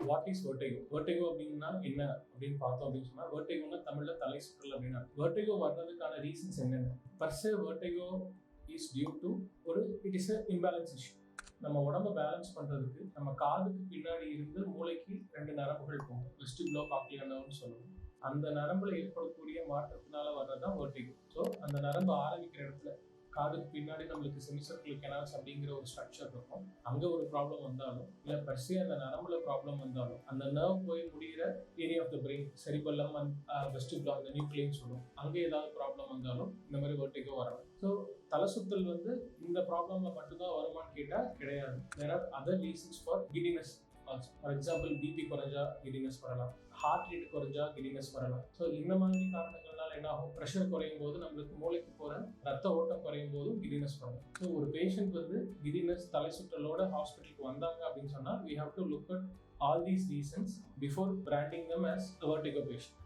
What is vertigo? Vertigo அப்படின்னா என்ன அப்படின்னு பார்த்தோம் அப்படின்னு சொன்னா, வெர்டிகோன்னா தமிழ்ல தலை சுற்றல் அப்படின்னா, வெர்டிகோ வர்றதுக்கான ரீசன்ஸ் என்னென்ன? First vertigo is due to it is imbalance issue. நம்ம உடம்ப பேலன்ஸ் பண்றதுக்கு நம்ம காதுக்கு பின்னாடி இருந்து மூளைக்கு 2 நரம்புகள் போகும், வெஸ்டிபுலோ காக்லியர் நர்வ்னு சொல்லுவோம். அந்த நரம்புல ஏற்படக்கூடிய மாற்றத்தினால வர்றதுதான் வெர்டிகோ. ஸோ அந்த நரம்பு ஆரம்பிக்கிற இடத்துல காதுக்கு பின்னாடி நம்மளுக்கு செமிசர்க்குலர் கெனால்ஸ் அப்படிங்கிற ஒரு ஸ்ட்ரக்சர் இருக்கும். அங்க ஒரு ப்ராப்ளம் வந்தாலும், இல்ல பர்ஸ்ட் அந்த நரம்புல ப்ராப்ளம் வந்தாலும், அந்த நர்வ் போய் முடிகிற area of the brain, cerebellum and vestibular, அந்த நியூக்ளியஸ் சொல்லுவோம், அங்கே ஏதாவது ப்ராப்ளம் வந்தாலும் இந்த மாதிரி வெர்டிகோ வரலாம். ஸோ தலை சுத்தல் இந்த ப்ராப்ளம்ல மட்டும்தான் வருமானு கேட்டா கிடையாது. There are other reasons for giddiness. For example BP குறைஞ்சா கிடினஸ் வரலாம், ஹார்ட் ரேட் குறைஞ்சா கிடினஸ் வரலாம். ஸோ இந்த மாதிரி காரணங்கள்னால என்ன ஆகும், ப்ரெஷர் குறையும் போது நம்மளுக்கு மூளைக்கு போற ரத்த ஓட்டம் குறையும் போது கிடினஸ் வரும். ஸோ ஒரு பேஷண்ட் கிடினஸ் தலை சுற்றலோட ஹாஸ்பிட்டலுக்கு வந்தாங்க அப்படின்னு சொன்னா, we have to look at all these reasons before branding them as a vertigo patient.